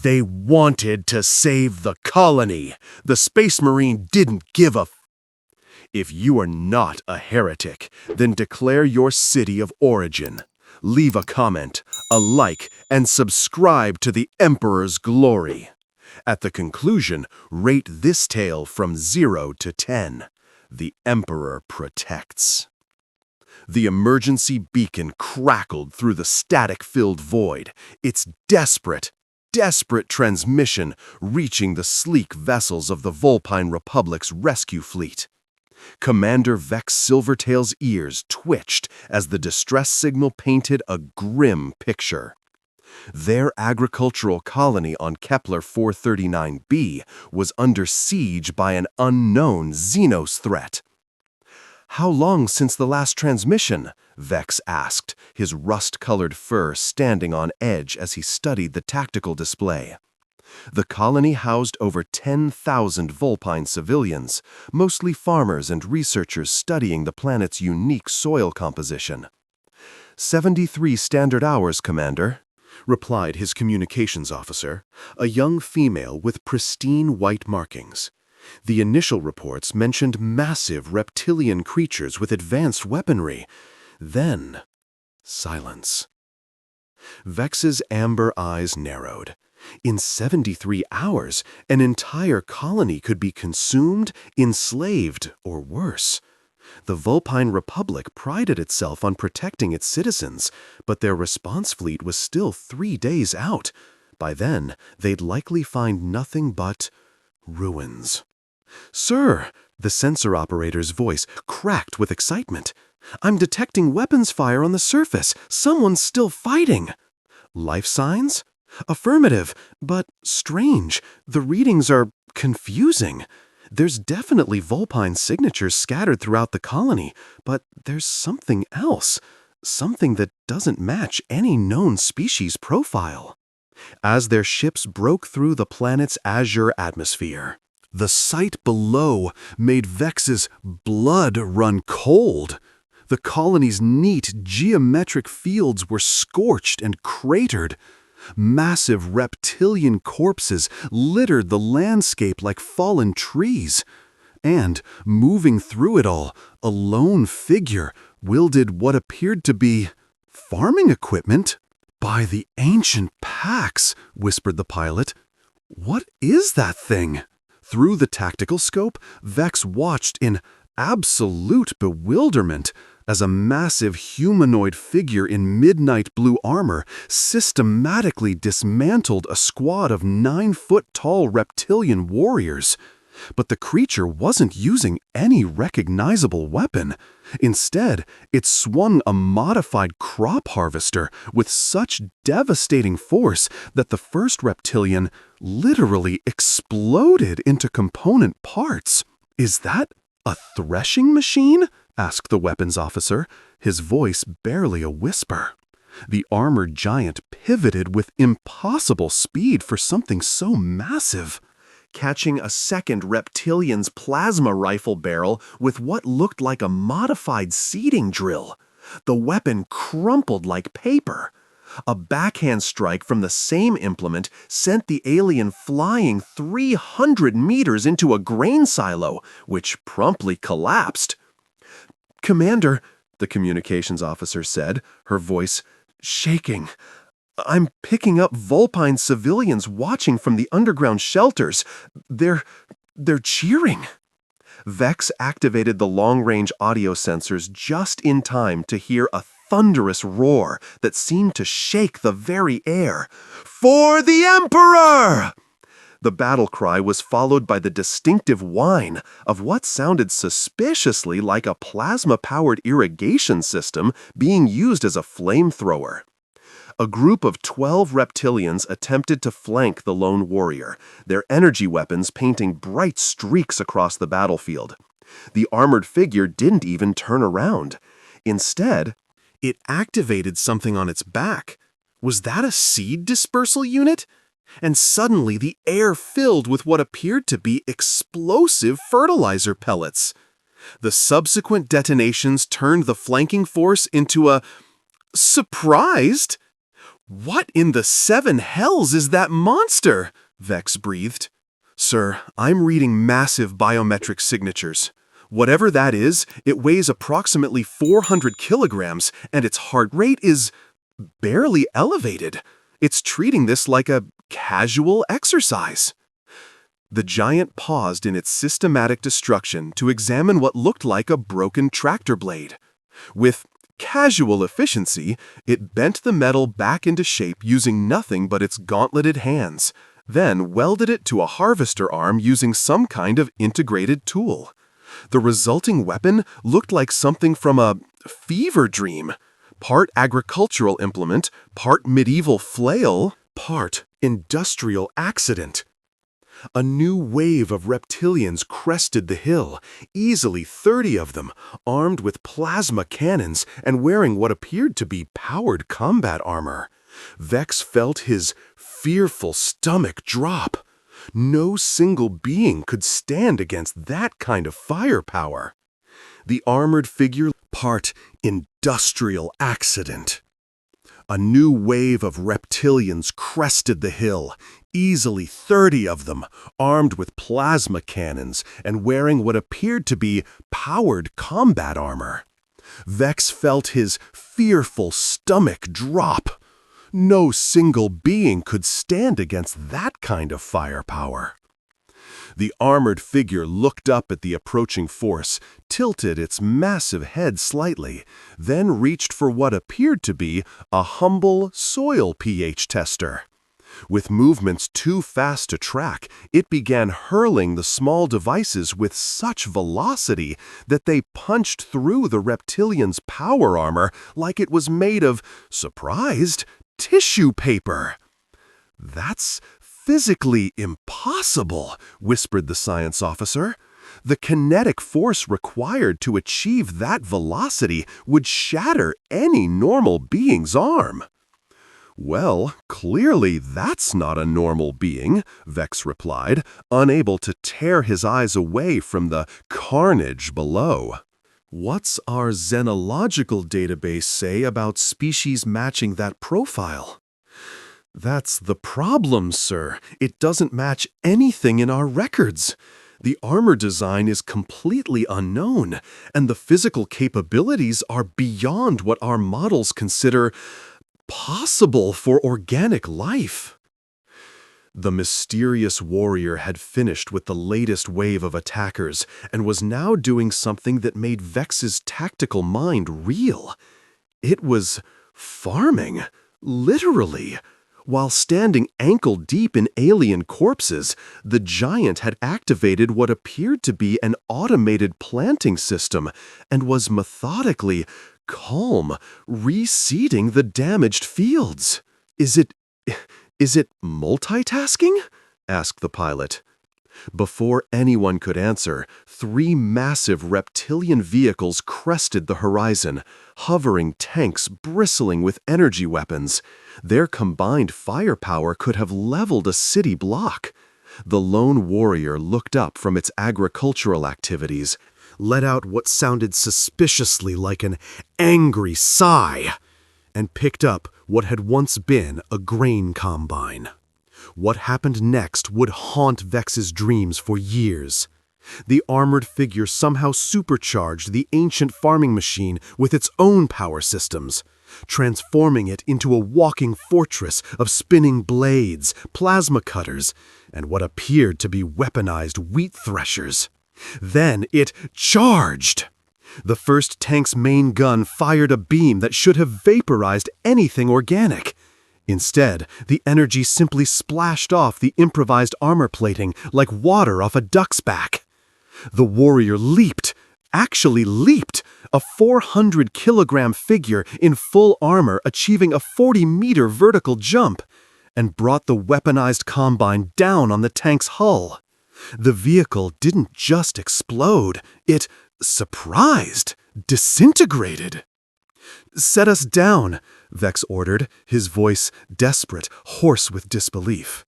They wanted to save the colony. The Space Marine didn't give a If you are not a heretic, then declare your city of origin. Leave a comment, a like, and subscribe to the Emperor's Glory. At the conclusion, rate this tale from 0 to 10. The Emperor protects. The emergency beacon crackled through the static-filled void, its desperate transmission reaching the sleek vessels of the Vulpine Republic's rescue fleet. Commander Vex Silvertail's ears twitched as the distress signal painted a grim picture. Their agricultural colony on Kepler 439b was under siege by an unknown Xenos threat. "How long since the last transmission?" Vex asked, his rust-colored fur standing on edge as he studied the tactical display. The colony housed over 10,000 Vulpine civilians, mostly farmers and researchers studying the planet's unique soil composition. 73 standard hours, Commander," replied his communications officer, a young female with pristine white markings. The initial reports mentioned massive reptilian creatures with advanced weaponry. Then, silence. Vex's amber eyes narrowed. In 73 hours, an entire colony could be consumed, enslaved, or worse. The Vulpine Republic prided itself on protecting its citizens, but their response fleet was still 3 days out. By then, they'd likely find nothing but ruins. "Sir," the sensor operator's voice cracked with excitement, "I'm detecting weapons fire on the surface. Someone's still fighting." "Life signs?" "Affirmative, but strange. The readings are confusing. There's definitely Vulpine signatures scattered throughout the colony, but there's something else, something that doesn't match any known species profile." As their ships broke through the planet's azure atmosphere, the sight below made Vex's blood run cold. The colony's neat, geometric fields were scorched and cratered. Massive reptilian corpses littered the landscape like fallen trees. And, moving through it all, a lone figure wielded what appeared to be farming equipment. "By the ancient Pax," whispered the pilot. "What is that thing?" Through the tactical scope, Vex watched in absolute bewilderment as a massive humanoid figure in midnight blue armor systematically dismantled a squad of 9-foot-tall reptilian warriors. But the creature wasn't using any recognizable weapon. Instead, it swung a modified crop harvester with such devastating force that the first reptilian literally exploded into component parts. "Is that a threshing machine?" asked the weapons officer, his voice barely a whisper. The armored giant pivoted with impossible speed for something so massive, catching a second reptilian's plasma rifle barrel with what looked like a modified seeding drill. The weapon crumpled like paper. A backhand strike from the same implement sent the alien flying 300 meters into a grain silo, which promptly collapsed. "Commander," the communications officer said, her voice shaking, "I'm picking up Vulpine civilians watching from the underground shelters. They're cheering." Vex activated the long-range audio sensors just in time to hear a thunderous roar that seemed to shake the very air. "For the Emperor!" The battle cry was followed by the distinctive whine of what sounded suspiciously like a plasma-powered irrigation system being used as a flamethrower. A group of 12 reptilians attempted to flank the lone warrior, their energy weapons painting bright streaks across the battlefield. The armored figure didn't even turn around. Instead, it activated something on its back. Was that a seed dispersal unit? And suddenly the air filled with what appeared to be explosive fertilizer pellets. The subsequent detonations turned the flanking force into a surprised, What in the seven hells is that monster? Vex breathed. Sir, I'm reading massive biometric signatures. Whatever that is, it weighs approximately 400 kilograms, and its heart rate is barely elevated. It's treating this like a casual exercise. The giant paused in its systematic destruction to examine what looked like a broken tractor blade. With casual efficiency, it bent the metal back into shape using nothing but its gauntleted hands, then welded it to a harvester arm using some kind of integrated tool. The resulting weapon looked like something from a fever dream. Part agricultural implement, part medieval flail, part industrial accident. A new wave of reptilians crested the hill, easily 30 of them, armed with plasma cannons and wearing what appeared to be powered combat armor. Vex felt his fearful stomach drop. No single being could stand against that kind of firepower. The armored figure, part industrial accident. A new wave of reptilians crested the hill, easily 30 of them, armed with plasma cannons and wearing what appeared to be powered combat armor. Vex felt his fearful stomach drop. No single being could stand against that kind of firepower. The armored figure looked up at the approaching force, tilted its massive head slightly, then reached for what appeared to be a humble soil pH tester. With movements too fast to track, it began hurling the small devices with such velocity that they punched through the reptilian's power armor like it was made of, surprised, tissue paper. "That's physically impossible," whispered the science officer. "The kinetic force required to achieve that velocity would shatter any normal being's arm." "Well, clearly that's not a normal being," Vex replied, unable to tear his eyes away from the carnage below. "What's our xenological database say about species matching that profile?" "That's the problem, sir. It doesn't match anything in our records. The armor design is completely unknown, and the physical capabilities are beyond what our models consider possible for organic life." The mysterious warrior had finished with the latest wave of attackers and was now doing something that made Vex's tactical mind reel. It was farming, literally. While standing ankle-deep in alien corpses, the giant had activated what appeared to be an automated planting system and was methodically, calm, reseeding the damaged fields. Is it multitasking?" asked the pilot. Before anyone could answer, 3 massive reptilian vehicles crested the horizon, hovering tanks bristling with energy weapons. Their combined firepower could have leveled a city block. The lone warrior looked up from its agricultural activities, let out what sounded suspiciously like an angry sigh, and picked up what had once been a grain combine. What happened next would haunt Vex's dreams for years. The armored figure somehow supercharged the ancient farming machine with its own power systems, transforming it into a walking fortress of spinning blades, plasma cutters, and what appeared to be weaponized wheat threshers. Then it charged! The first tank's main gun fired a beam that should have vaporized anything organic. Instead, the energy simply splashed off the improvised armor plating like water off a duck's back. The warrior leaped, actually leaped, a 400-kilogram figure in full armor achieving a 40-meter vertical jump, and brought the weaponized combine down on the tank's hull. The vehicle didn't just explode, it surprised, disintegrated. "Set us down," Vex ordered, his voice desperate, hoarse with disbelief.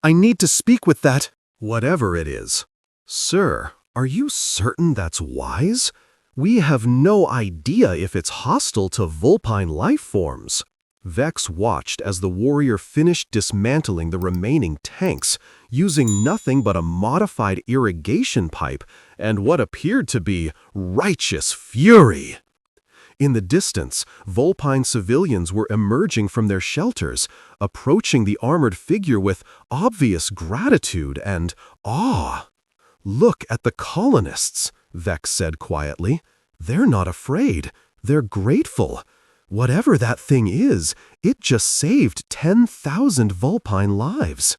"I need to speak with that—" "Whatever it is." "Sir, are you certain that's wise? We have no idea if it's hostile to vulpine life forms." Vex watched as the warrior finished dismantling the remaining tanks, using nothing but a modified irrigation pipe and what appeared to be righteous fury. In the distance, Vulpine civilians were emerging from their shelters, approaching the armored figure with obvious gratitude and awe. "Look at the colonists," Vex said quietly. "They're not afraid. They're grateful. Whatever that thing is, it just saved 10,000 Vulpine lives."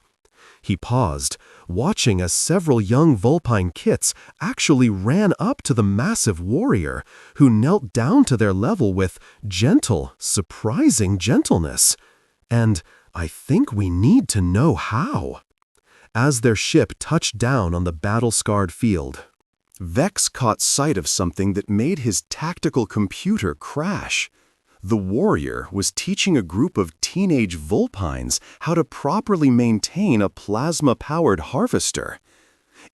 He paused, watching as several young Vulpine kits actually ran up to the massive warrior, who knelt down to their level with gentle, surprising gentleness. "And I think we need to know how." As their ship touched down on the battle-scarred field, Vex caught sight of something that made his tactical computer crash. The warrior was teaching a group of teenage Vulpines how to properly maintain a plasma-powered harvester.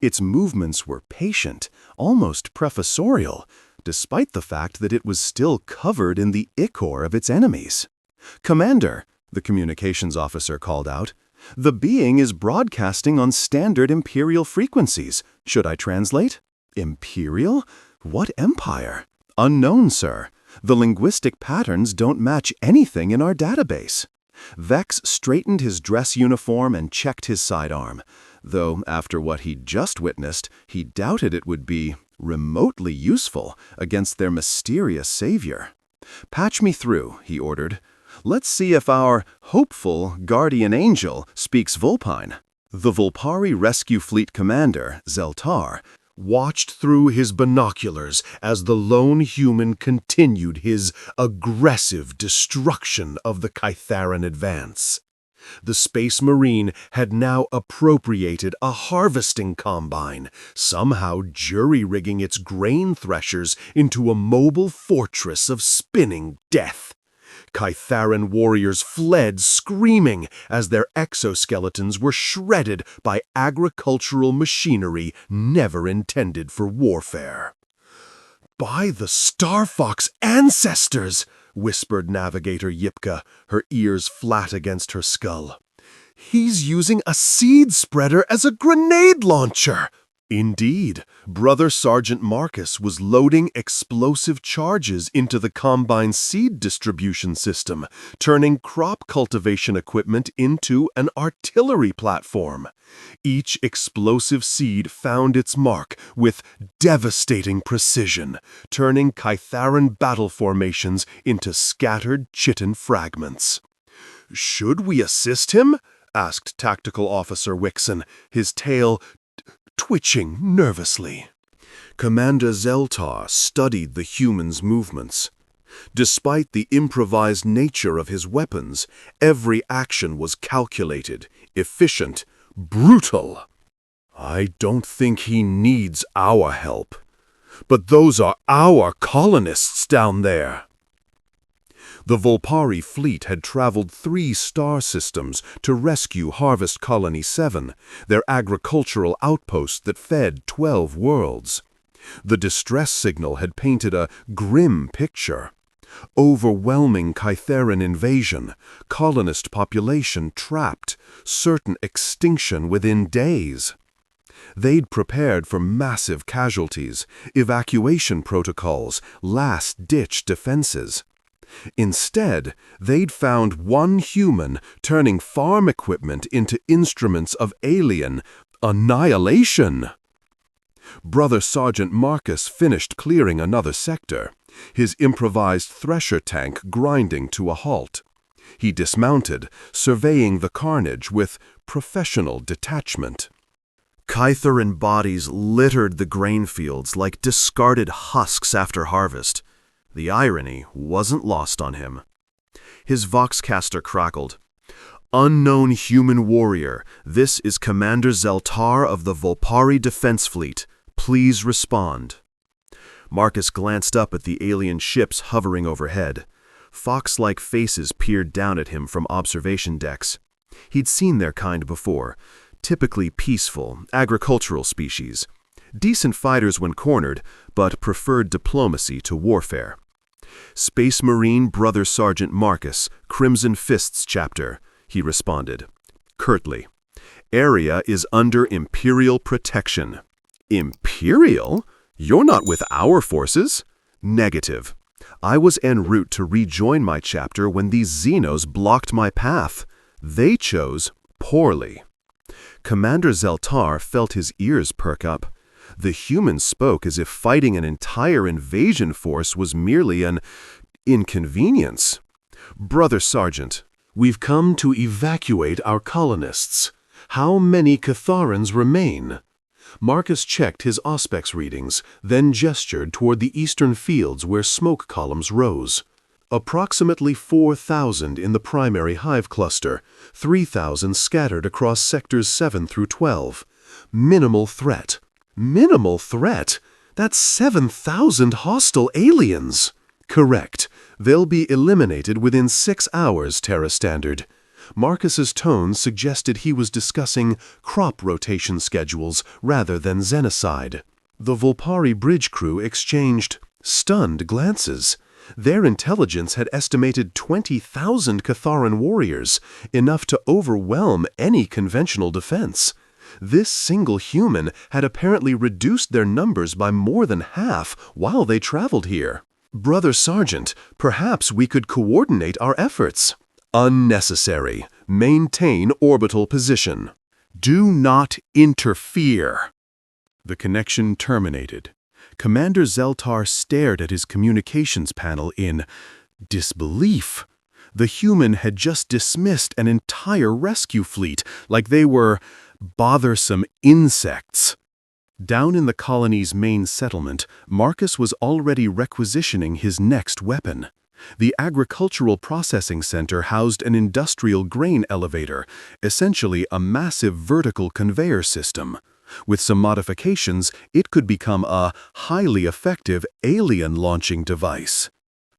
Its movements were patient, almost professorial, despite the fact that it was still covered in the ichor of its enemies. "Commander," the communications officer called out, "the being is broadcasting on standard Imperial frequencies. Should I translate?" "Imperial? What empire?" "Unknown, sir. The linguistic patterns don't match anything in our database." Vex straightened his dress uniform and checked his sidearm, though after what he'd just witnessed, he doubted it would be remotely useful against their mysterious savior. "Patch me through," he ordered. "Let's see if our hopeful guardian angel speaks Vulpine." The Vulpari Rescue Fleet commander, Zeltar, watched through his binoculars as the lone human continued his aggressive destruction of the Kytharan advance. The Space Marine had now appropriated a harvesting combine, somehow jury-rigging its grain threshers into a mobile fortress of spinning death. Kytharan warriors fled screaming as their exoskeletons were shredded by agricultural machinery never intended for warfare. "By the Star Fox ancestors!" whispered Navigator Yipka, her ears flat against her skull. "He's using a seed spreader as a grenade launcher!" Indeed, Brother Sergeant Marcus was loading explosive charges into the Combine's seed distribution system, turning crop cultivation equipment into an artillery platform. Each explosive seed found its mark with devastating precision, turning Kytharan battle formations into scattered chitin fragments. "Should we assist him?" asked Tactical Officer Wixon, his tail twitching nervously. Commander Zeltar studied the human's movements. Despite the improvised nature of his weapons, every action was calculated, efficient, brutal. "I don't think he needs our help. But those are our colonists down there." The Vulpari fleet had traveled 3 star systems to rescue Harvest Colony 7, their agricultural outpost that fed 12 worlds. The distress signal had painted a grim picture. Overwhelming Kytharan invasion, colonist population trapped, certain extinction within days. They'd prepared for massive casualties, evacuation protocols, last-ditch defenses. Instead, they'd found one human turning farm equipment into instruments of alien annihilation. Brother Sergeant Marcus finished clearing another sector, his improvised thresher tank grinding to a halt. He dismounted, surveying the carnage with professional detachment. Kytharan bodies littered the grain fields like discarded husks after harvest. The irony wasn't lost on him. His Voxcaster crackled. "Unknown human warrior, this is Commander Zeltar of the Vulpari Defense Fleet. Please respond." Marcus glanced up at the alien ships hovering overhead. Fox-like faces peered down at him from observation decks. He'd seen their kind before, typically peaceful, agricultural species. Decent fighters when cornered, but preferred diplomacy to warfare. Space Marine Brother Sergeant Marcus, Crimson Fists Chapter, he responded, curtly. Area is under Imperial protection. Imperial? You're not with our forces? Negative. I was en route to rejoin my chapter when these Xenos blocked my path. They chose poorly. Commander Zeltar felt his ears perk up. The human spoke as if fighting an entire invasion force was merely an inconvenience. Brother Sergeant, we've come to evacuate our colonists. How many Catharans remain? Marcus checked his Auspex readings, then gestured toward the eastern fields where smoke columns rose. Approximately 4,000 in the primary hive cluster, 3,000 scattered across sectors 7 through 12. Minimal threat. Minimal threat? That's 7,000 hostile aliens. Correct. They'll be eliminated within 6 hours, Terra Standard. Marcus's tone suggested he was discussing crop rotation schedules rather than xenocide. The Volpari bridge crew exchanged stunned glances. Their intelligence had estimated 20,000 Catharan warriors, enough to overwhelm any conventional defense. This single human had apparently reduced their numbers by more than half while they traveled here. Brother Sergeant, perhaps we could coordinate our efforts. Unnecessary. Maintain orbital position. Do not interfere. The connection terminated. Commander Zeltar stared at his communications panel in disbelief. The human had just dismissed an entire rescue fleet like they were bothersome insects. Down in the colony's main settlement, Marcus was already requisitioning his next weapon. The agricultural processing center housed an industrial grain elevator, essentially a massive vertical conveyor system. With some modifications, it could become a highly effective alien launching device.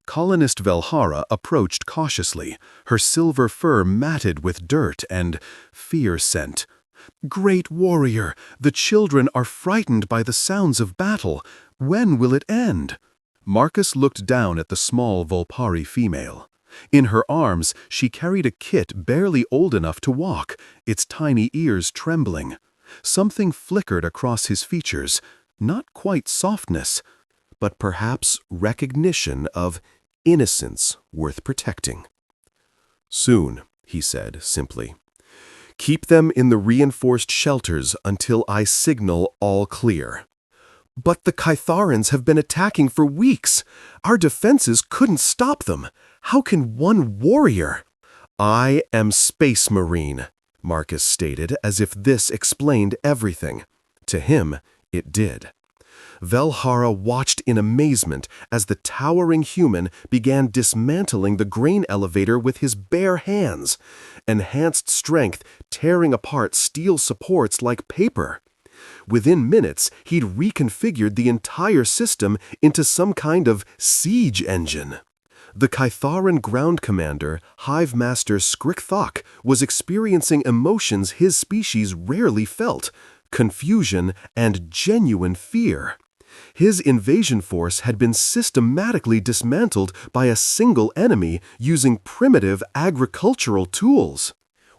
Colonist Velhara approached cautiously, her silver fur matted with dirt and fear scent. Great warrior, the children are frightened by the sounds of battle. When will it end? Marcus looked down at the small Volpari female. In her arms, she carried a kit barely old enough to walk, its tiny ears trembling. Something flickered across his features, not quite softness, but perhaps recognition of innocence worth protecting. Soon, he said simply. Keep them in the reinforced shelters until I signal all clear. But the Caitharans have been attacking for weeks. Our defenses couldn't stop them. How can one warrior? I am Space Marine, Marcus stated, as if this explained everything. To him, it did. Velhara watched in amazement as the towering human began dismantling the grain elevator with his bare hands, enhanced strength tearing apart steel supports like paper. Within minutes, he'd reconfigured the entire system into some kind of siege engine. The Caitharan ground commander, Hive Master Skrikthok, was experiencing emotions his species rarely felt, confusion and genuine fear. His invasion force had been systematically dismantled by a single enemy using primitive agricultural tools.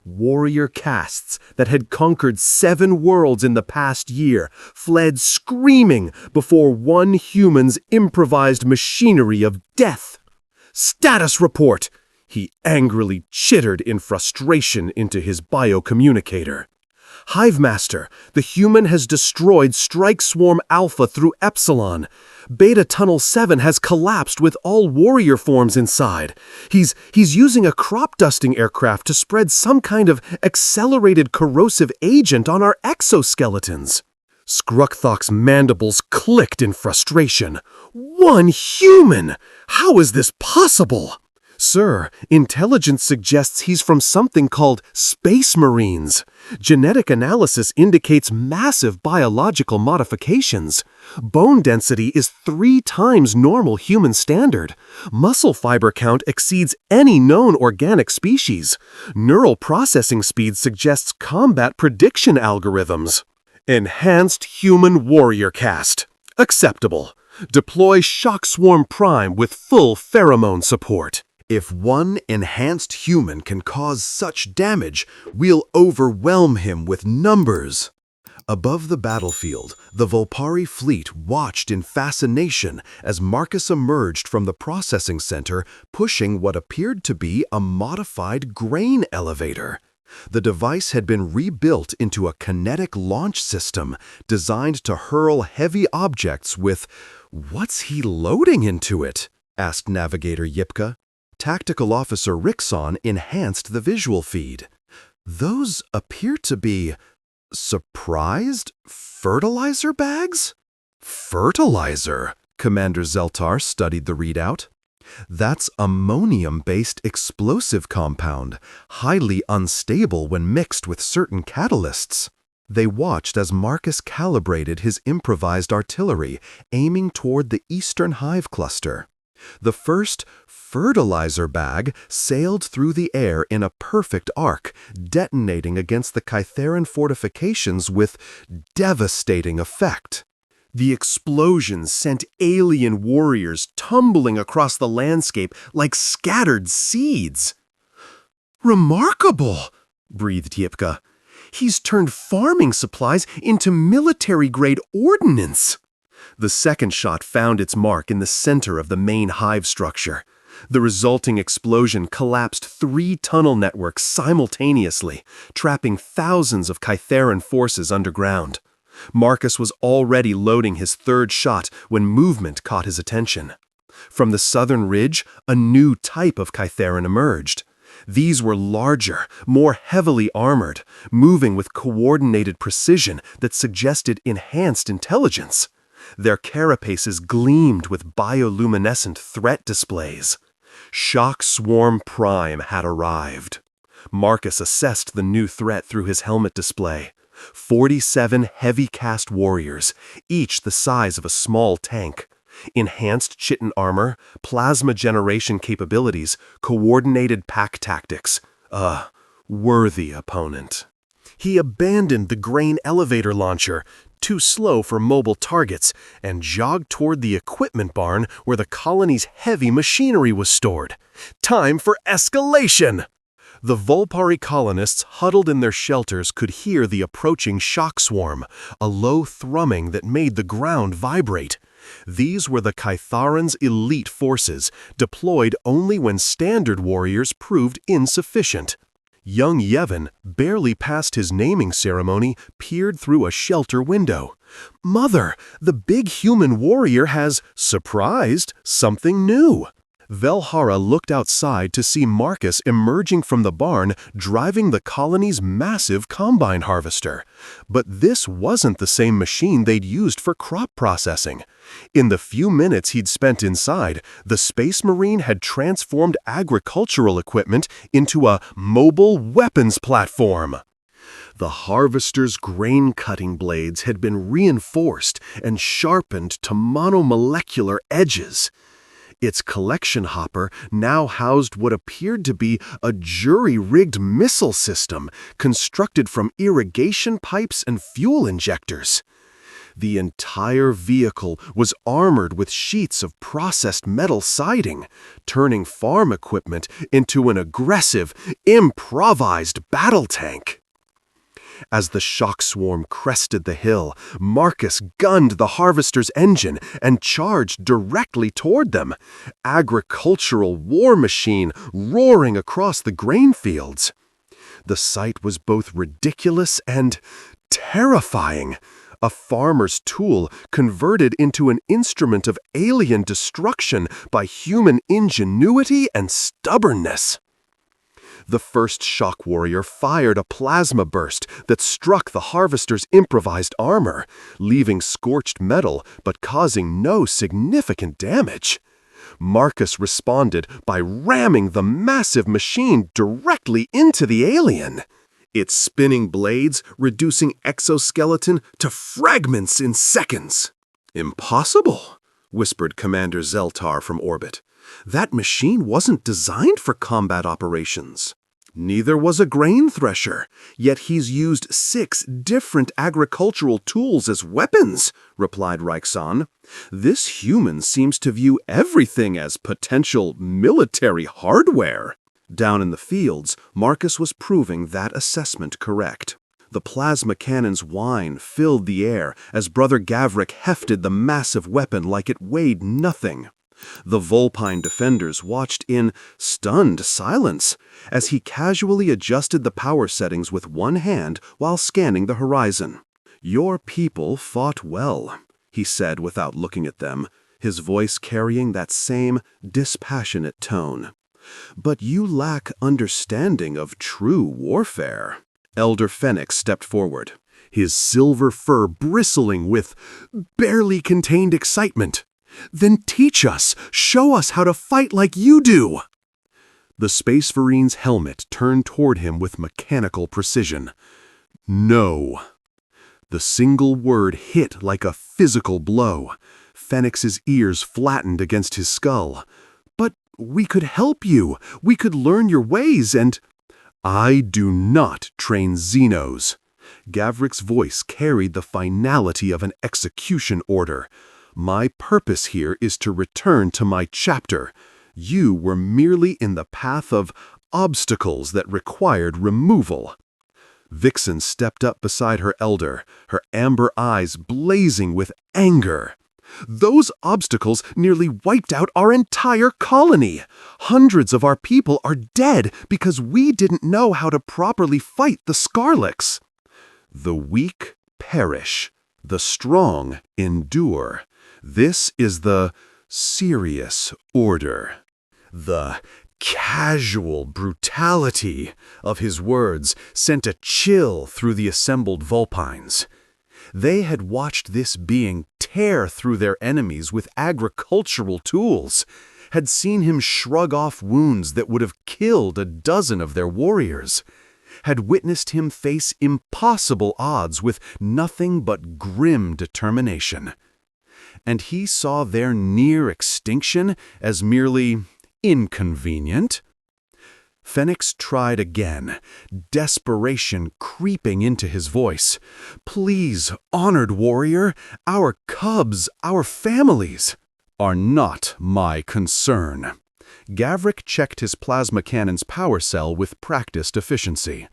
Warrior castes that had conquered 7 worlds in the past year fled screaming before one human's improvised machinery of death. Status report! He angrily chittered in frustration into his biocommunicator. Hive Master, the human has destroyed Strike Swarm Alpha through Epsilon. Beta Tunnel 7 has collapsed with all warrior forms inside. He's using a crop dusting aircraft to spread some kind of accelerated corrosive agent on our exoskeletons. Skrukthock's mandibles clicked in frustration. One human! How is this possible? Sir, intelligence suggests he's from something called Space Marines. Genetic analysis indicates massive biological modifications. Bone density is 3 times normal human standard. Muscle fiber count exceeds any known organic species. Neural processing speed suggests combat prediction algorithms. Enhanced human warrior caste. Acceptable. Deploy Shock Swarm Prime with full pheromone support. If one enhanced human can cause such damage, we'll overwhelm him with numbers. Above the battlefield, the Volpari fleet watched in fascination as Marcus emerged from the processing center, pushing what appeared to be a modified grain elevator. The device had been rebuilt into a kinetic launch system designed to hurl heavy objects with— "What's he loading into it?" asked Navigator Yipka. Tactical Officer Rickson enhanced the visual feed. "Those appear to be surprised fertilizer bags?" "Fertilizer?" Commander Zeltar studied the readout. "That's ammonium-based explosive compound, highly unstable when mixed with certain catalysts." They watched as Marcus calibrated his improvised artillery, aiming toward the eastern hive cluster. The first fertilizer bag sailed through the air in a perfect arc, detonating against the Kytheran fortifications with devastating effect. The explosion sent alien warriors tumbling across the landscape like scattered seeds. "Remarkable," breathed Yipka. "He's turned farming supplies into military-grade ordnance." The second shot found its mark in the center of the main hive structure. The resulting explosion collapsed 3 tunnel networks simultaneously, trapping thousands of Kytheran forces underground. Marcus was already loading his third shot when movement caught his attention. From the southern ridge, a new type of Kytheran emerged. These were larger, more heavily armored, moving with coordinated precision that suggested enhanced intelligence. Their carapaces gleamed with bioluminescent threat displays. Shock Swarm Prime had arrived. Marcus assessed the new threat through his helmet display. 47 heavy-cast warriors, each the size of a small tank. Enhanced chitin armor, plasma generation capabilities, coordinated pack tactics. A worthy opponent. He abandoned the grain elevator launcher, too slow for mobile targets, and jogged toward the equipment barn where the colony's heavy machinery was stored. Time for escalation! The Volpari colonists huddled in their shelters could hear the approaching shock swarm, a low thrumming that made the ground vibrate. These were the Kytharan's elite forces, deployed only when standard warriors proved insufficient. Young Yevon, barely past his naming ceremony, peered through a shelter window. "Mother, the big human warrior has, surprised, something new." Velhara looked outside to see Marcus emerging from the barn, driving the colony's massive combine harvester. But this wasn't the same machine they'd used for crop processing. In the few minutes he'd spent inside, the Space Marine had transformed agricultural equipment into a mobile weapons platform. The harvester's grain-cutting blades had been reinforced and sharpened to monomolecular edges. Its collection hopper now housed what appeared to be a jury-rigged missile system constructed from irrigation pipes and fuel injectors. The entire vehicle was armored with sheets of processed metal siding, turning farm equipment into an aggressive, improvised battle tank. As the shock swarm crested the hill, Marcus gunned the harvester's engine and charged directly toward them, agricultural war machine roaring across the grain fields. The sight was both ridiculous and terrifying. A farmer's tool converted into an instrument of alien destruction by human ingenuity and stubbornness. The first shock warrior fired a plasma burst that struck the harvester's improvised armor, leaving scorched metal but causing no significant damage. Marcus responded by ramming the massive machine directly into the alien, its spinning blades reducing exoskeleton to fragments in seconds. "Impossible," whispered Commander Zeltar from orbit. "That machine wasn't designed for combat operations." Neither was a grain thresher, yet he's used 6 different agricultural tools as weapons, replied Reixon. This human seems to view everything as potential military hardware. Down in the fields, Marcus was proving that assessment correct. The plasma cannon's whine filled the air as Brother Gavrik hefted the massive weapon like it weighed nothing. The Vulpine defenders watched in stunned silence as he casually adjusted the power settings with one hand while scanning the horizon. "Your people fought well," he said without looking at them, his voice carrying that same dispassionate tone. "But you lack understanding of true warfare." Elder Fenix stepped forward, his silver fur bristling with barely contained excitement. "Then teach us, show us how to fight like you do!" The Space Marine's helmet turned toward him with mechanical precision. "No." The single word hit like a physical blow. Fenix's ears flattened against his skull. "But we could help you. We could learn your ways and—" "I do not train Xenos." Gavrik's voice carried the finality of an execution order. "My purpose here is to return to my chapter. You were merely in the path of obstacles that required removal." Vixen stepped up beside her elder, her amber eyes blazing with anger. "Those obstacles nearly wiped out our entire colony. Hundreds of our people are dead because we didn't know how to properly fight the Scarlix." "The weak perish, the strong endure. This is the serious order." The casual brutality of his words sent a chill through the assembled Vulpines. They had watched this being tear through their enemies with agricultural tools, had seen him shrug off wounds that would have killed a dozen of their warriors, had witnessed him face impossible odds with nothing but grim determination. And he saw their near extinction as merely inconvenient. Fenix tried again, desperation creeping into his voice. "Please, honored warrior, our cubs, our families, are not my concern." Gavrik checked his plasma cannon's power cell with practiced efficiency.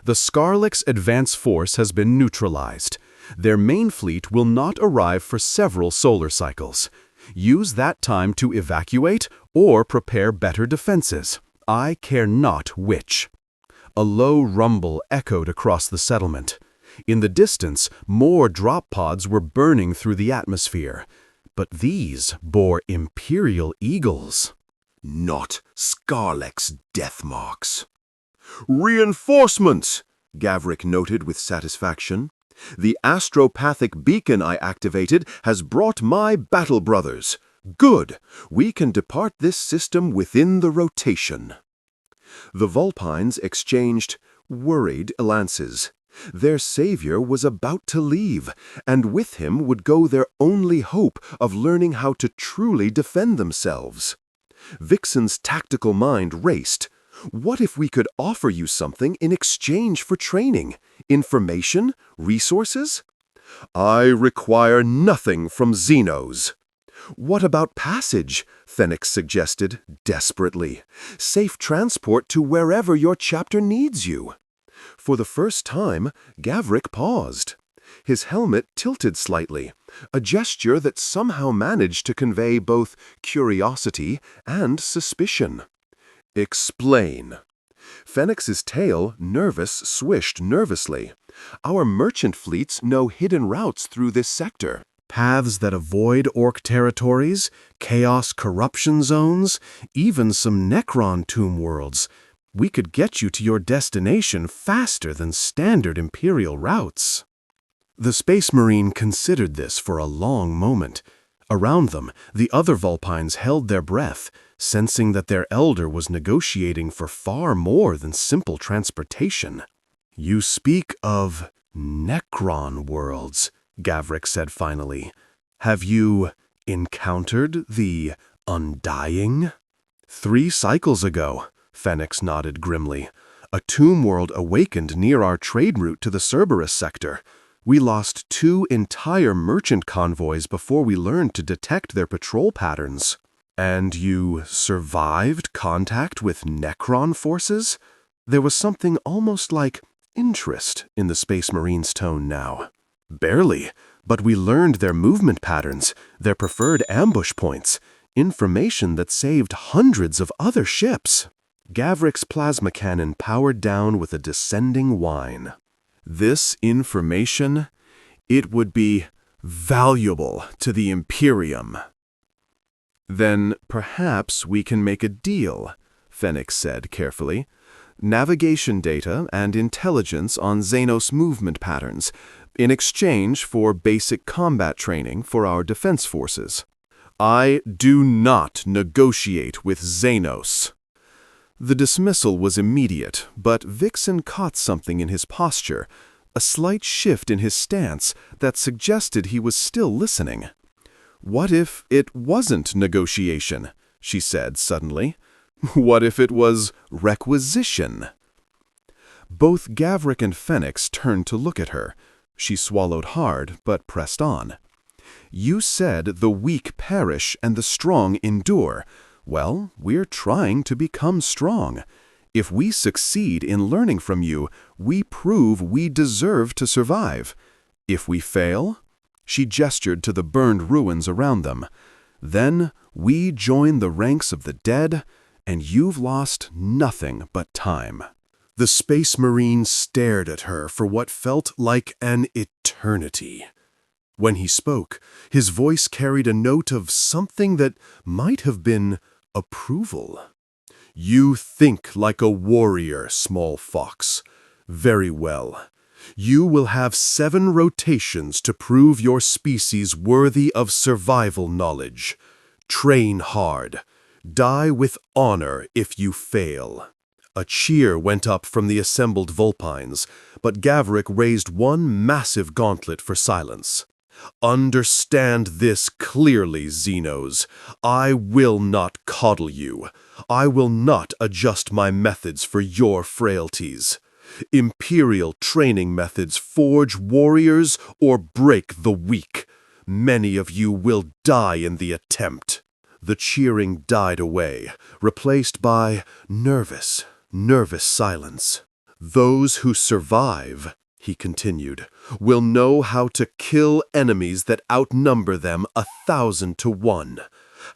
The Scarlix advance force has been neutralized. Their main fleet will not arrive for several solar cycles. Use that time to evacuate or prepare better defenses. I care not which. A low rumble echoed across the settlement. In the distance, more drop pods were burning through the atmosphere. But these bore Imperial Eagles. "Not Scarlex death marks." "Reinforcements!" Gavrik noted with satisfaction. "The astropathic beacon I activated has brought my battle brothers. Good! We can depart this system within the rotation." The Vulpines exchanged worried glances. Their savior was about to leave, and with him would go their only hope of learning how to truly defend themselves. Vixen's tactical mind raced. "What if we could offer you something in exchange for training? Information? Resources?" "I require nothing from Xenos." "What about passage?" Fenix suggested, desperately. "Safe transport to wherever your chapter needs you." For the first time, Gavrik paused. His helmet tilted slightly, a gesture that somehow managed to convey both curiosity and suspicion. "Explain." Fenix's tail, swished nervously. "Our merchant fleets know hidden routes through this sector. Paths that avoid Orc territories, chaos corruption zones, even some Necron tomb worlds. We could get you to your destination faster than standard Imperial routes." The Space Marine considered this for a long moment. Around them, the other Vulpines held their breath, sensing that their elder was negotiating for far more than simple transportation. "You speak of Necron worlds," Gavrik said finally. "Have you encountered the Undying?" 3 cycles ago," Fenix nodded grimly. A tomb world awakened near our trade route to the Cerberus sector. We lost 2 entire merchant convoys before we learned to detect their patrol patterns. And you survived contact with Necron forces? There was something almost like interest in the Space Marine's tone now. Barely, but we learned their movement patterns, their preferred ambush points, information that saved hundreds of other ships. Gavrick's plasma cannon powered down with a descending whine. This information, it would be valuable to the Imperium. Then perhaps we can make a deal, Fenix said carefully. Navigation data and intelligence on Xenos movement patterns, in exchange for basic combat training for our defense forces. I do not negotiate with Xenos. The dismissal was immediate, but Vixen caught something in his posture, a slight shift in his stance that suggested he was still listening. What if it wasn't negotiation? She said suddenly. What if it was requisition? Both Gavrick and Fenix turned to look at her. She swallowed hard, but pressed on. You said the weak perish and the strong endure. Well, we're trying to become strong. If we succeed in learning from you, we prove we deserve to survive. If we fail, she gestured to the burned ruins around them, then we join the ranks of the dead, and you've lost nothing but time. The Space Marine stared at her for what felt like an eternity. When he spoke, his voice carried a note of something that might have been approval. You think like a warrior, small fox. Very well. You will have 7 rotations to prove your species worthy of survival knowledge. Train hard. Die with honor if you fail. A cheer went up from the assembled Vulpines, but Gavrick raised one massive gauntlet for silence. Understand this clearly, Xenos. I will not coddle you. I will not adjust my methods for your frailties. Imperial training methods forge warriors or break the weak. Many of you will die in the attempt. The cheering died away, replaced by nervous silence. Those who survive, he continued, will know how to kill enemies that outnumber them 1,000 to 1,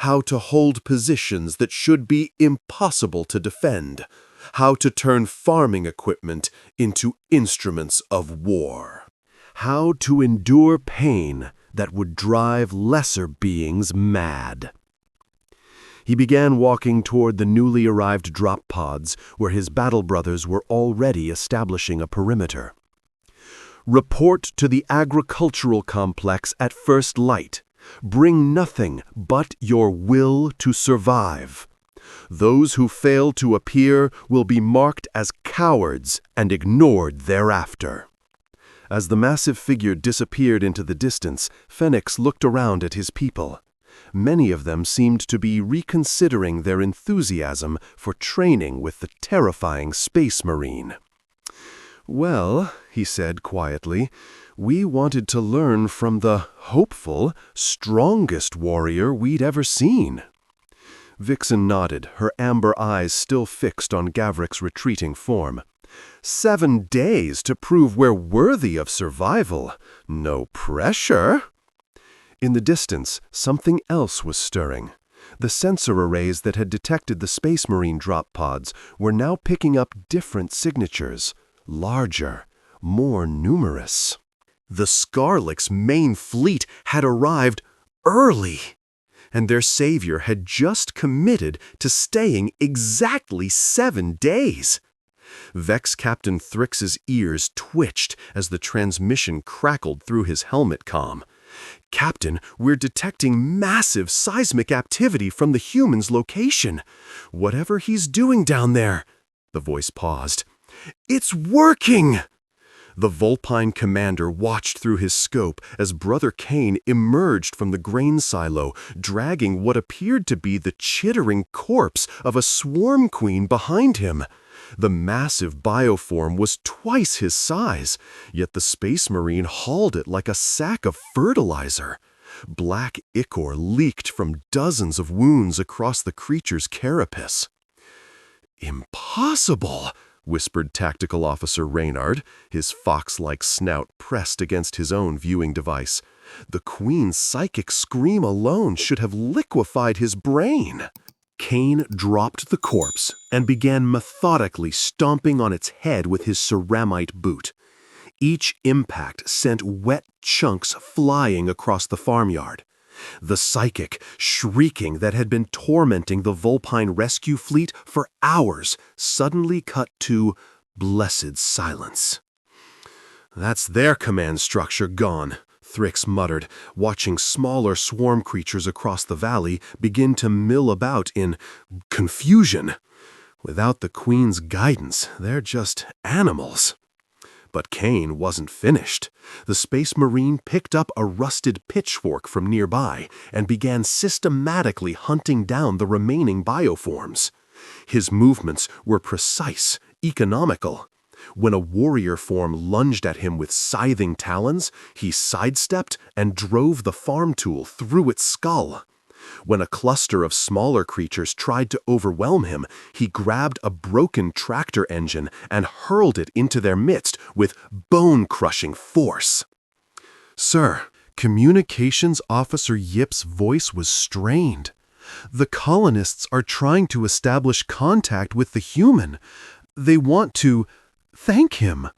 how to hold positions that should be impossible to defend, how to turn farming equipment into instruments of war, how to endure pain that would drive lesser beings mad. He began walking toward the newly arrived drop pods, where his battle brothers were already establishing a perimeter. Report to the agricultural complex at first light. Bring nothing but your will to survive. Those who fail to appear will be marked as cowards and ignored thereafter. As the massive figure disappeared into the distance, Fenix looked around at his people. Many of them seemed to be reconsidering their enthusiasm for training with the terrifying Space Marine. Well, he said quietly, we wanted to learn from the hopeful, strongest warrior we'd ever seen. Vixen nodded, her amber eyes still fixed on Gavrick's retreating form. 7 days to prove we're worthy of survival. No pressure. In the distance, something else was stirring. The sensor arrays that had detected the Space Marine drop pods were now picking up different signatures, larger, more numerous. The Scarlick's main fleet had arrived early, and their savior had just committed to staying exactly 7 days. Vex Captain Thrix's ears twitched as the transmission crackled through his helmet comm. Captain, we're detecting massive seismic activity from the human's location. Whatever he's doing down there. The voice paused. It's working! The Vulpine commander watched through his scope as Brother Kane emerged from the grain silo, dragging what appeared to be the chittering corpse of a swarm queen behind him. The massive bioform was twice his size, yet the Space Marine hauled it like a sack of fertilizer. Black ichor leaked from dozens of wounds across the creature's carapace. "Impossible," whispered Tactical Officer Reynard, his fox-like snout pressed against his own viewing device. The Queen's psychic scream alone should have liquefied his brain. Kane dropped the corpse and began methodically stomping on its head with his ceramite boot. Each impact sent wet chunks flying across the farmyard. The psychic, shrieking that had been tormenting the Vulpine rescue fleet for hours, suddenly cut to blessed silence. "That's their command structure gone," Thrix muttered, watching smaller swarm creatures across the valley begin to mill about in confusion. Without the Queen's guidance, they're just animals. But Kane wasn't finished. The Space Marine picked up a rusted pitchfork from nearby and began systematically hunting down the remaining bioforms. His movements were precise, economical. When a warrior form lunged at him with scything talons, he sidestepped and drove the farm tool through its skull. When a cluster of smaller creatures tried to overwhelm him, he grabbed a broken tractor engine and hurled it into their midst with bone-crushing force. "Sir," Communications Officer Yip's voice was strained. "The colonists are trying to establish contact with the human. They want to thank him."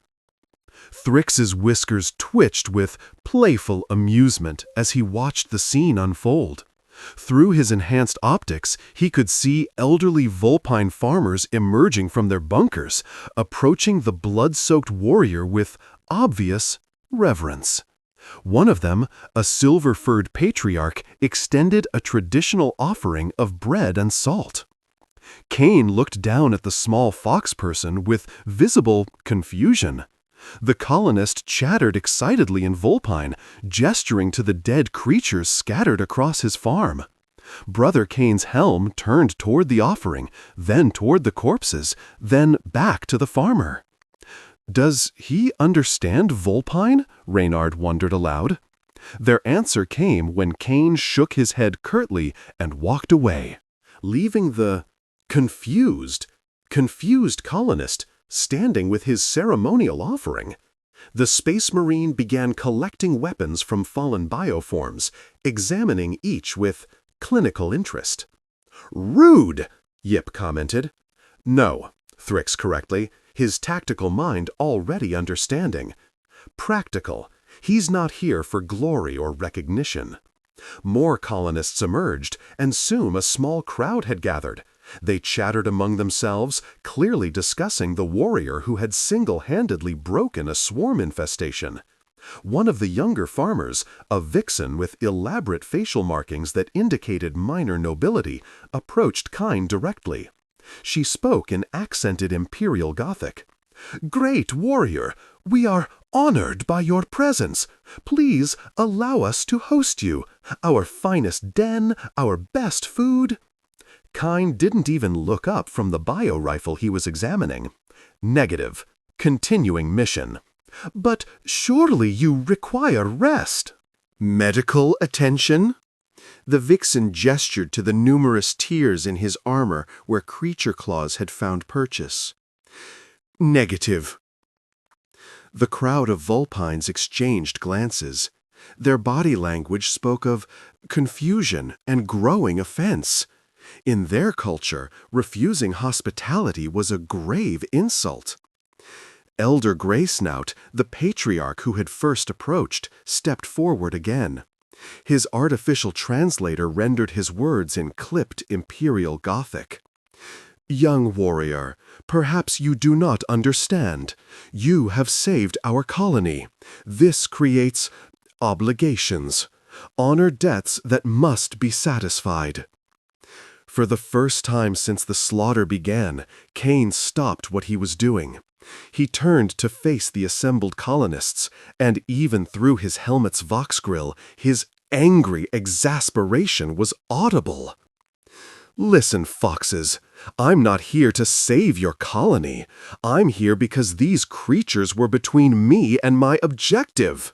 Thrix's whiskers twitched with playful amusement as he watched the scene unfold. Through his enhanced optics, he could see elderly Vulpine farmers emerging from their bunkers, approaching the blood-soaked warrior with obvious reverence. One of them, a silver-furred patriarch, extended a traditional offering of bread and salt. Kane looked down at the small fox person with visible confusion. The colonist chattered excitedly in Vulpine, gesturing to the dead creatures scattered across his farm. Brother Kane's helm turned toward the offering, then toward the corpses, then back to the farmer. "Does he understand Vulpine?" Reynard wondered aloud. Their answer came when Kane shook his head curtly and walked away, leaving the confused colonist standing with his ceremonial offering. The Space Marine began collecting weapons from fallen bioforms, examining each with clinical interest. "Rude," Yip commented. "No," Thrix correctly, his tactical mind already understanding. "Practical. He's not here for glory or recognition." More colonists emerged, and soon a small crowd had gathered. They chattered among themselves, clearly discussing the warrior who had single-handedly broken a swarm infestation. One of the younger farmers, a vixen with elaborate facial markings that indicated minor nobility, approached Kine directly. She spoke in accented Imperial Gothic. "Great warrior, we are honored by your presence. Please allow us to host you. Our finest den, our best food." Kine didn't even look up from the bio-rifle he was examining. "Negative. Continuing mission." "But surely you require rest." "Medical attention?" The vixen gestured to the numerous tears in his armor where creature claws had found purchase. "Negative." The crowd of Vulpines exchanged glances. Their body language spoke of confusion and growing offense. In their culture, refusing hospitality was a grave insult. Elder Greysnout, the patriarch who had first approached, stepped forward again. His artificial translator rendered his words in clipped Imperial Gothic. "Young warrior, perhaps you do not understand. You have saved our colony. This creates obligations, honor debts that must be satisfied." For the first time since the slaughter began, Kane stopped what he was doing. He turned to face the assembled colonists, and even through his helmet's vox grill, his angry exasperation was audible. Listen, foxes, I'm not here to save your colony. I'm here because these creatures were between me and my objective."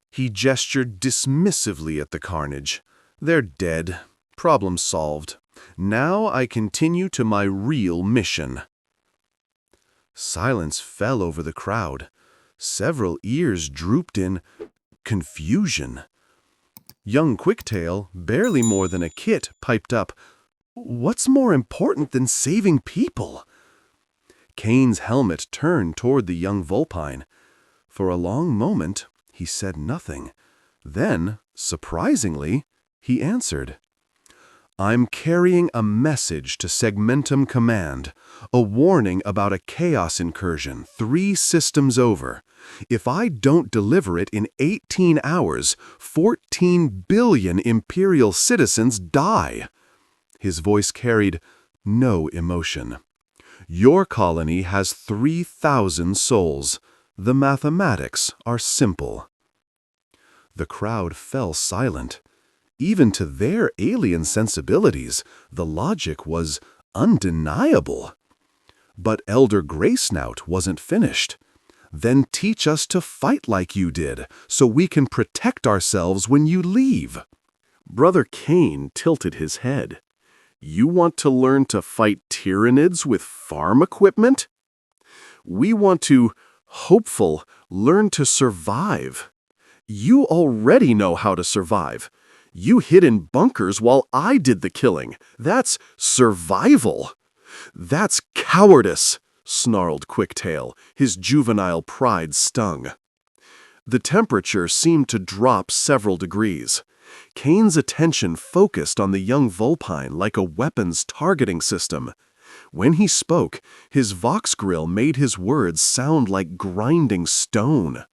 He gestured dismissively at the carnage. "They're dead. Problem solved. Now I continue to my real mission." Silence fell over the crowd. Several ears drooped in confusion. Young Quicktail, barely more than a kit, piped up, "What's more important than saving people?" Kane's helmet turned toward the young Vulpine. For a long moment, he said nothing. Then, surprisingly, he answered. "I'm carrying a message to Segmentum Command, a warning about a chaos incursion 3 systems over. If I don't deliver it in 18 hours, 14 billion Imperial citizens die." His voice carried no emotion. "Your colony has 3,000 souls. The mathematics are simple." The crowd fell silent. Even to their alien sensibilities, the logic was undeniable. But Elder Greysnout wasn't finished. "Then teach us to fight like you did, so we can protect ourselves when you leave." Brother Kane tilted his head. "You want to learn to fight Tyranids with farm equipment? We want to, hopeful, learn to survive. You already know how to survive. You hid in bunkers while I did the killing. That's survival." "That's cowardice," snarled Quicktail, his juvenile pride stung. The temperature seemed to drop several degrees. Kane's attention focused on the young Vulpine like a weapons targeting system. When he spoke, his vox grill made his words sound like grinding stone.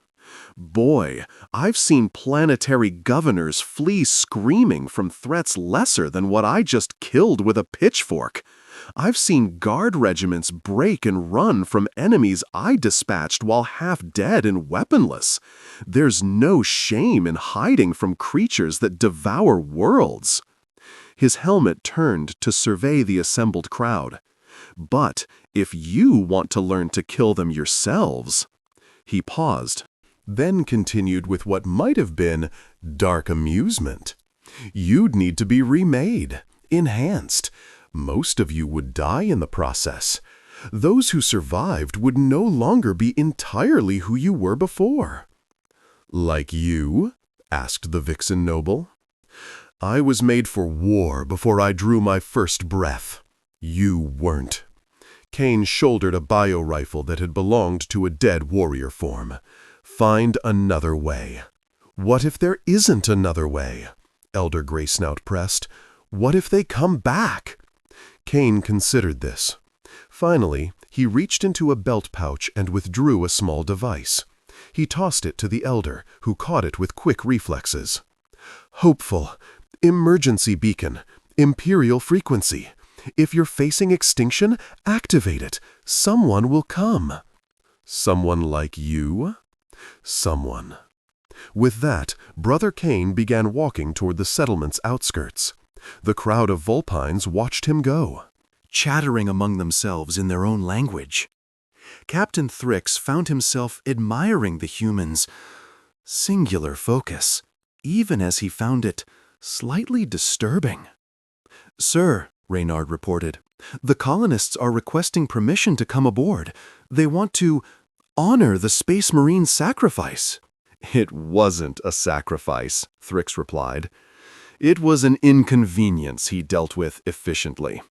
"Boy, I've seen planetary governors flee screaming from threats lesser than what I just killed with a pitchfork. I've seen guard regiments break and run from enemies I dispatched while half dead and weaponless. There's no shame in hiding from creatures that devour worlds." His helmet turned to survey the assembled crowd. "But if you want to learn to kill them yourselves—" He paused, then continued with what might have been dark amusement. "You'd need to be remade, enhanced. Most of you would die in the process. Those who survived would no longer be entirely who you were before." "Like you?" asked the Vixen Noble. "I was made for war before I drew my first breath. You weren't." Kane shouldered a bio-rifle that had belonged to a dead warrior form. "Find another way." "What if there isn't another way?" Elder Greysnout pressed. "What if they come back?" Kane considered this. Finally, he reached into a belt pouch and withdrew a small device. He tossed it to the Elder, who caught it with quick reflexes. "Hopeful. Emergency beacon. Imperial frequency. If you're facing extinction, activate it. Someone will come." "Someone like you?" "Someone." With that, Brother Kane began walking toward the settlement's outskirts. The crowd of Vulpines watched him go, chattering among themselves in their own language. Captain Thrix found himself admiring the humans' singular focus, even as he found it slightly disturbing. "Sir," Reynard reported, "the colonists are requesting permission to come aboard. They want to honor the Space Marine sacrifice." "It wasn't a sacrifice," Thrix replied. "It was an inconvenience he dealt with efficiently."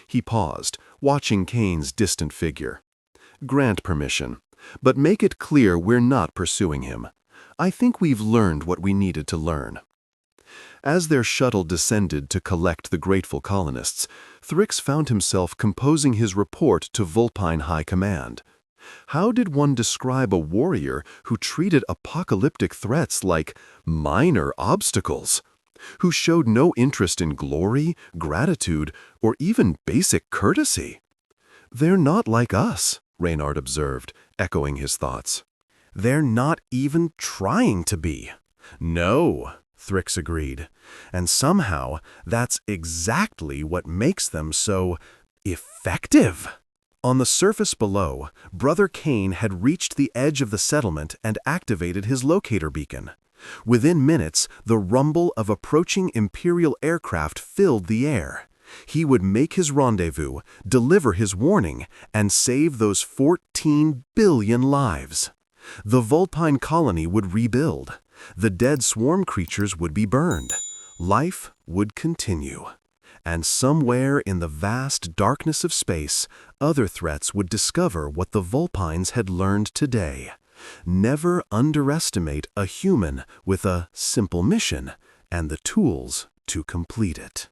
He paused, watching Kane's distant figure. "Grant permission, but make it clear we're not pursuing him. I think we've learned what we needed to learn." As their shuttle descended to collect the grateful colonists, Thrix found himself composing his report to Vulpine High Command. How did one describe a warrior who treated apocalyptic threats like minor obstacles? Who showed no interest in glory, gratitude, or even basic courtesy? "They're not like us," Reynard observed, echoing his thoughts. "They're not even trying to be." "No," Thrix agreed. And somehow, that's exactly what makes them so effective. On the surface below, Brother Kane had reached the edge of the settlement and activated his locator beacon. Within minutes, the rumble of approaching Imperial aircraft filled the air. He would make his rendezvous, deliver his warning, and save those 14 billion lives. The Vulpine colony would rebuild. The dead swarm creatures would be burned. Life would continue. And somewhere in the vast darkness of space, other threats would discover what the Vulpines had learned today. Never underestimate a human with a simple mission and the tools to complete it.